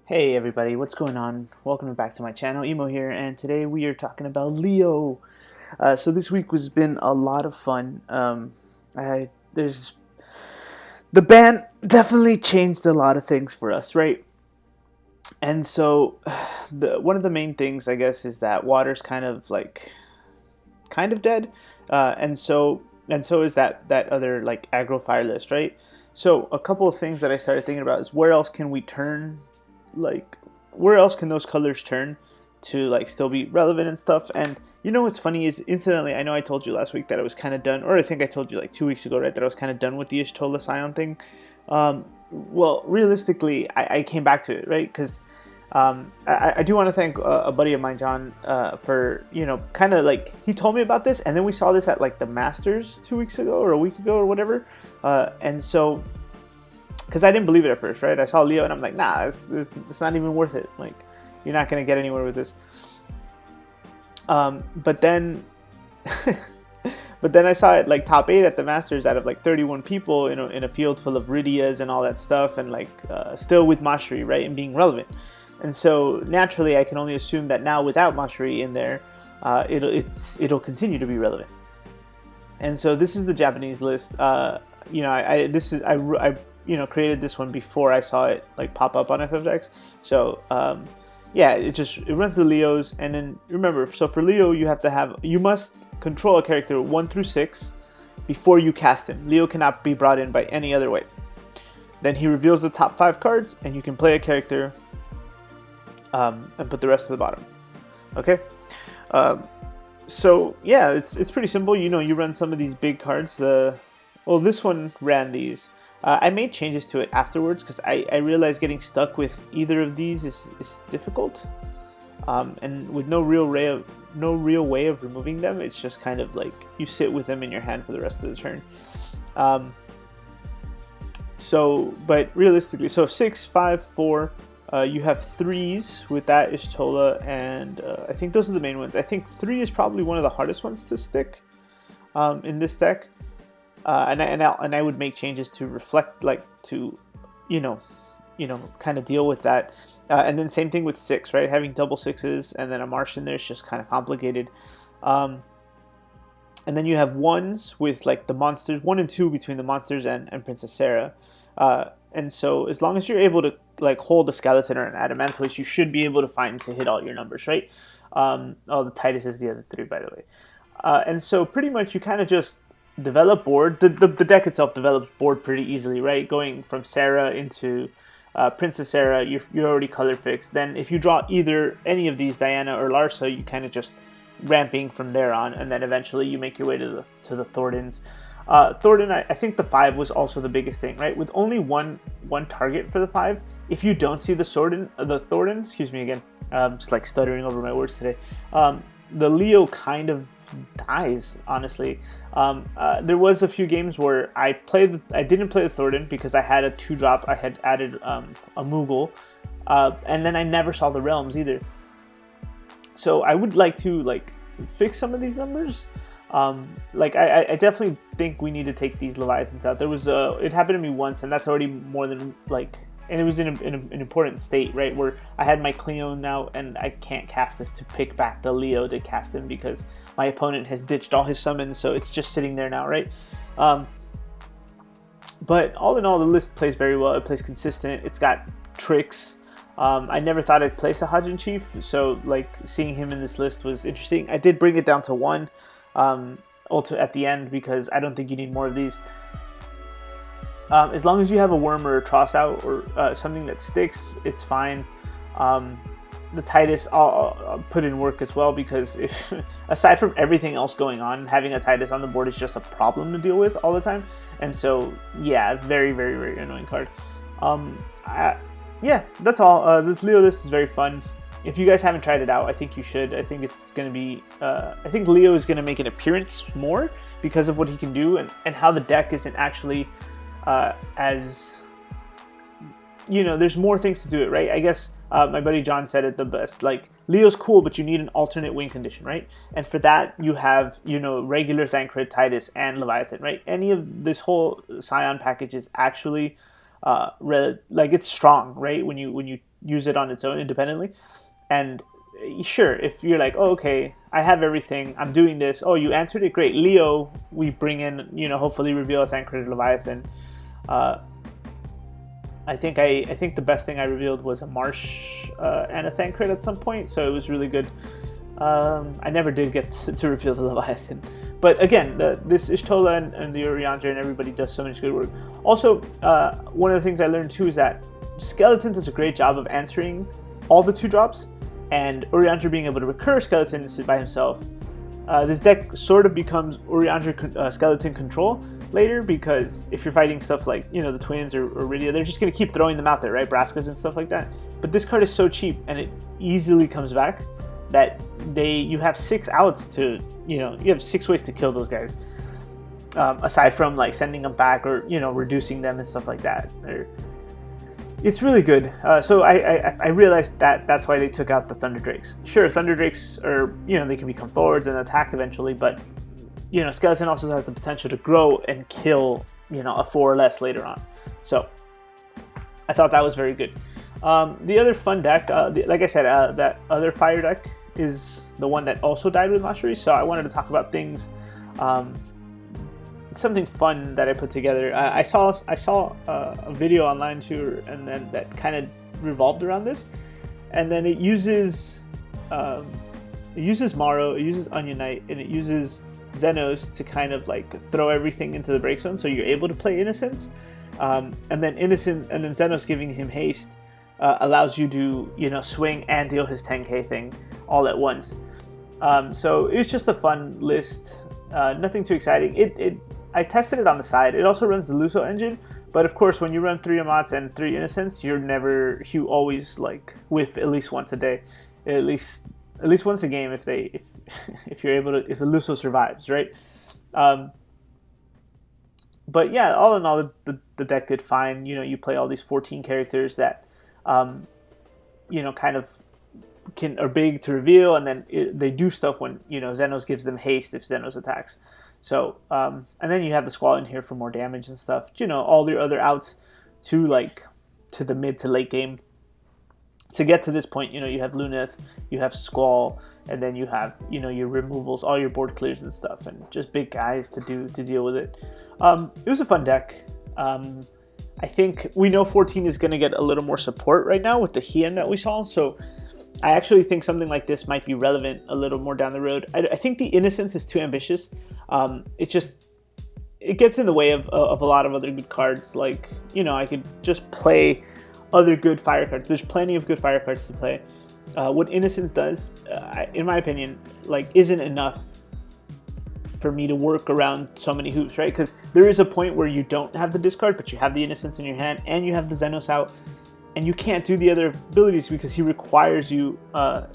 Hey everybody, what's going on? Welcome back to my channel, Emo here, and today we are talking about Leo. So this week has been a lot of fun. There's the ban definitely changed a lot of things for us, right? And so, one of the main things I guess is that water's kind of dead, and so is that other like aggro fire list, right? So a couple of things that I started thinking about is where else can we turn, like where else can those colors turn to like still be relevant and stuff. And you know what's funny is, incidentally, I know I told you last week that I was kind of done, or I think I told you like 2 weeks ago, right, that I was kind of done with the Ishtola Scion thing. Well, realistically, I came back to it, right, because I do want to thank a buddy of mine, John, for, kind of like, he told me about this, and then we saw this at like the Masters 2 weeks ago or a week ago or whatever, and so because I didn't believe it at first, right? I saw Leo and I'm like, nah, it's not even worth it. Like, you're not gonna get anywhere with this. But then, but then I saw it like top 8 at the Masters out of like 31 people in a field full of Rydias and all that stuff, and like still with Mashri, right, and being relevant. And so naturally, I can only assume that now without Mashri in there, it'll continue to be relevant. And so this is the Japanese list. I created this one before I saw it like pop up on FFTCG. So yeah, it runs the Leos, and then remember, so for Leo you must control a character 1 through 6 before you cast him. Leo cannot be brought in by any other way. Then he reveals the top 5 cards, and you can play a character and put the rest at the bottom. Okay. So yeah, it's pretty simple. You run some of these big cards. This one ran these. I made changes to it afterwards because I realized getting stuck with either of these is difficult, and with no real way of removing them. It's just kind of like you sit with them in your hand for the rest of the turn. But realistically, so 6, 5, 4. You have 3s with that Ishtola, and I think those are the main ones. I think 3 is probably one of the hardest ones to stick in this deck. And I would make changes to reflect, like, to, kind of deal with that. And then same thing with 6, right? Having double 6s and then a Marsh in there is just kind of complicated. And then you have 1s with like the monsters, 1 and 2 between the monsters and Princess Sarah. And so as long as you're able to like hold a skeleton or an adamantoise, you should be able to find to hit all your numbers, right? The Titus is the other 3, by the way. And so pretty much you kind of just develop board. The deck itself develops board pretty easily, right? Going from Sarah into Princess Sarah, you're already color fixed. Then if you draw either any of these, Diana or Larsa, you kind of just ramping from there on, and then eventually you make your way to the Thordins. Thornton, I think the 5 was also the biggest thing, right? With only one target for the 5, if you don't see the Thornton, excuse me again, just like stuttering over my words today, the Leo kind of dies, honestly. There was a few games where I didn't play the Thornton because I had a 2-drop. I had added a Moogle, and then I never saw the Realms either. So I would like to like fix some of these numbers. I definitely think we need to take these Leviathans out. It happened to me once, and that's already more than like, and it was in an important state, right, where I had my Cleon now, and I can't cast this to pick back the Leo to cast him because my opponent has ditched all his summons, so it's just sitting there now, right? But all in all, the list plays very well. It plays consistent. It's got tricks. I never thought I'd place a Hajin Chief, so like seeing him in this list was interesting. I did bring it down to 1 at the end because I don't think you need more of these. As long as you have a worm or a Tross out or something that sticks, it's fine. The Titus I'll put in work as well, because if aside from everything else going on, having a Titus on the board is just a problem to deal with all the time. And so yeah, very, very, very annoying card. Yeah, that's all. This Leo list is very fun. If you guys haven't tried it out, I think you should. I think it's going to be... I think Leo is going to make an appearance more because of what he can do and how the deck isn't actually as... there's more things to do it, right? I guess my buddy John said it the best. Like, Leo's cool, but you need an alternate win condition, right? And for that, you have, regular Thancred, Titus, and Leviathan, right? Any of this whole Scion package is actually like it's strong, right? When you use it on its own independently. And sure, if you're like, oh, okay, I have everything, I'm doing this. Oh, you answered it, great. Leo, we bring in, hopefully reveal a Thancred Leviathan. I think the best thing I revealed was a Marsh and a Thancred at some point, so it was really good. I never did get to reveal the Leviathan. But again, this Y'shtola and the Urianger and everybody does so much good work. Also, one of the things I learned too is that Skeleton does a great job of answering all the 2-drops, and Urianger being able to recur Skeleton by himself. This deck sort of becomes Urianger Skeleton control later, because if you're fighting stuff like, the Twins or Rydia, they're just going to keep throwing them out there, right? Braskas and stuff like that. But this card is so cheap, and it easily comes back, that you have 6 outs to, you have 6 ways to kill those guys. Aside from like sending them back or, reducing them and stuff like that. It's really good. So I realized that's why they took out the Thunder Drakes. Sure, Thunder Drakes are, they can become forwards and attack eventually, but, Skeleton also has the potential to grow and kill, a 4 or less later on. So I thought that was very good. The other fun deck, like I said, that other Fire deck is the one that also died with Mastery. So I wanted to talk about things, something fun that I put together. I saw a video online too, and then that kind of revolved around this. And then it uses Maro, it uses Onion Knight, and it uses Xenos to kind of like throw everything into the break zone, so you're able to play Innocence. And then Xenos giving him haste allows you to swing and deal his 10k thing all at once. So it's just a fun list, nothing too exciting. I tested it on the side. It also runs the Luso engine, but of course when you run 3 Amats and 3 Innocents, you always like whiff at least once a day, at least once a game if you're able to, if the Luso survives, right? But yeah, all in all, the deck did fine. You play all these 14 characters that, kind of are big to reveal, and then they do stuff when, Xenos gives them haste if Xenos attacks. So, and then you have the Squall in here for more damage and stuff. All your other outs to the mid to late game. To get to this point, you have Luneth, you have Squall, and then you have, your removals, all your board clears and stuff, and just big guys to deal with it. It was a fun deck. I think we know 14 is going to get a little more support right now with the Hien that we saw, so I actually think something like this might be relevant a little more down the road. I think the Innocence is too ambitious. It gets in the way of a lot of other good cards. Like, I could just play other good Fire cards. There's plenty of good Fire cards to play. What Innocence does, in my opinion, isn't enough for me to work around so many hoops, right? Because there is a point where you don't have the discard, but you have the Innocence in your hand, and you have the Xenos out, and you can't do the other abilities because he requires you,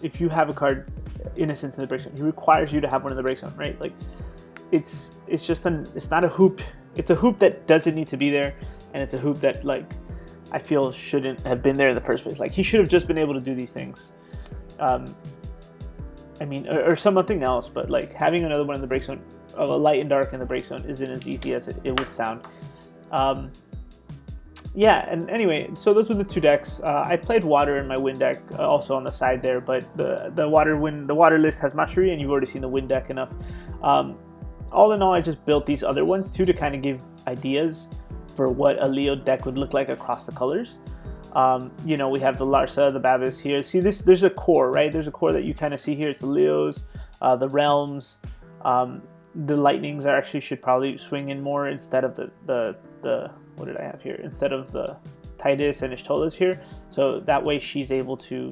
if you have a card, Innocence in the break zone, he requires you to have one in the break zone, right? Like, it's not a hoop. It's a hoop that doesn't need to be there, and it's a hoop that, I feel shouldn't have been there in the first place. He should have just been able to do these things. Or something else, but having another one in the break zone, of a light and dark in the break zone, isn't as easy as it would sound. Yeah, and anyway, so those were the 2 decks. I played Water in my Wind deck, also on the side there, but the Water list has Mastery, and you've already seen the Wind deck enough. All in all, I just built these other ones too to kind of give ideas for what a Leo deck would look like across the colors. We have the Larsa, the Babis here. See this? There's a core, right? There's a core that you kind of see here. It's the Leos, the Realms. The Lightnings should probably swing in more instead of the what did I have here? Instead of the Titus and Y'shtolas here. So that way she's able to,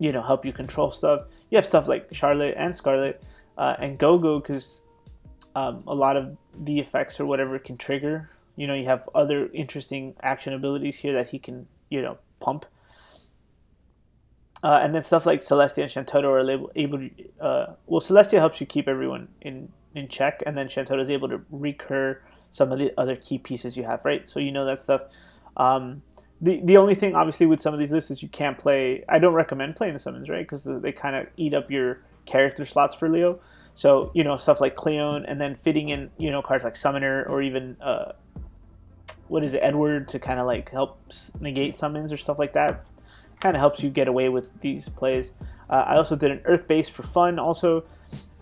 help you control stuff. You have stuff like Charlotte and Scarlet and Gogo, because a lot of the effects or whatever can trigger. You have other interesting action abilities here that he can, pump. And then stuff like Celestia and Shantoto are able to... Celestia helps you keep everyone in check, and then Shantoto is able to recur some of the other key pieces you have, right? So that stuff. The only thing, obviously, with some of these lists is you can't play... I don't recommend playing the summons, right? Because they kind of eat up your character slots for Leo. So, stuff like Cleone, and then fitting in, cards like Summoner, or even... what is it, Edward, to kind of like help negate summons or stuff like that. Kind of helps you get away with these plays. I also did an Earth base for fun also.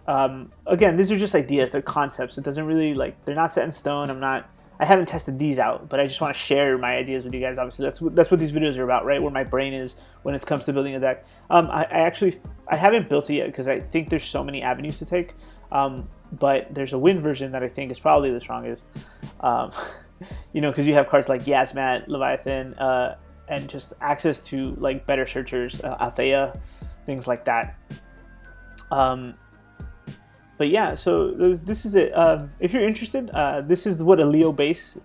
Again, these are just ideas, they're concepts. It doesn't really, like, they're not set in stone. I haven't tested these out, but I just want to share my ideas with you guys. Obviously, that's what these videos are about, right? Where my brain is when it comes to building a deck. I haven't built it yet because I think there's so many avenues to take. But there's a win version that I think is probably the strongest. You know, because you have cards like Yasmat, Leviathan, and just access to like better searchers, Althea, things like that. But yeah, so this is it. If you're interested, this is what a Leo base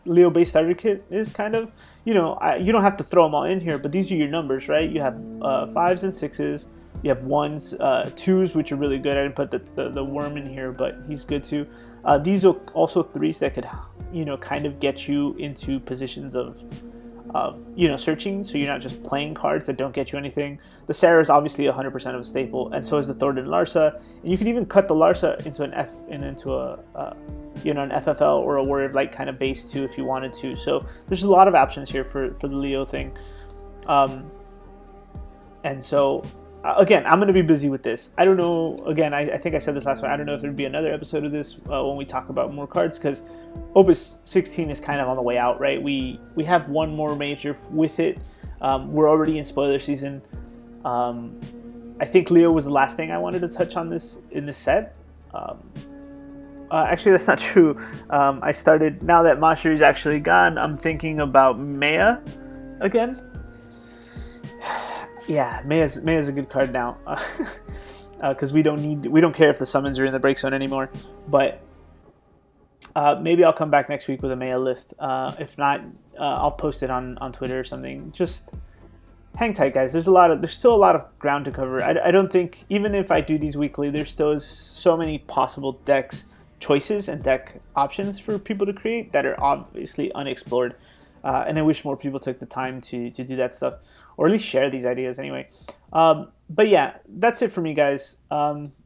starter kit is, kind of. You know, you don't have to throw them all in here, but these are your numbers, right? You have 5s and 6s. You have 1s, 2s, which are really good. I didn't put the worm in here, but he's good too. These are also 3s that could, you know, kind of get you into positions of you know, searching, so you're not just playing cards that don't get you anything. The Sarah is obviously 100% of a staple, and so is the Thornton Larsa. And you could even cut the Larsa into an you know, an FFL or a Warrior of Light kind of base too, if you wanted to. So there's a lot of options here for the Leo thing. And so again, I'm going to be busy with this. I don't know, again, I think I said this last time, I don't know if there'd be another episode of this when we talk about more cards, because Opus 16 is kind of on the way out, right? We have one more major with it. We're already in spoiler season. I think Leo was the last thing I wanted to touch on in this set. Actually, that's not true. I started, now that Mashiri's actually gone, I'm thinking about Maya again. Yeah, Maya's a good card now, because we don't care if the summons are in the break zone anymore. But maybe I'll come back next week with a Maya list. If not, I'll post it on Twitter or something. Just hang tight, guys. There's still a lot of ground to cover. I don't think, even if I do these weekly, there's still so many possible decks choices and deck options for people to create that are obviously unexplored. And I wish more people took the time to do that stuff, or at least share these ideas anyway. But yeah, that's it for me, guys.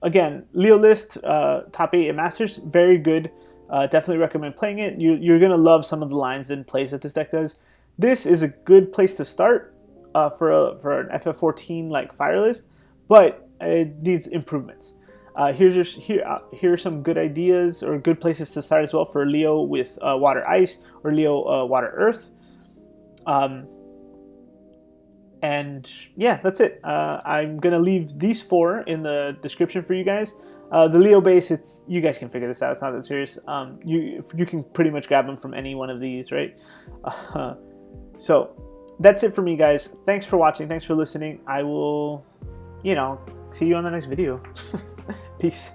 Again, Leo List, top 8 at Masters, very good. Definitely recommend playing it. You're going to love some of the lines and plays that this deck does. This is a good place to start for an FF14 like Fire list, but it needs improvements. Here are some good ideas or good places to start as well for Leo with Water Ice or Leo Water Earth. And yeah, that's it. I'm gonna leave these 4 in the description for you guys. The Leo base, you guys can figure this out. It's not that serious. You can pretty much grab them from any one of these, right? So that's it for me, guys. Thanks for watching. Thanks for listening. I will, you know, see you on the next video. Peace.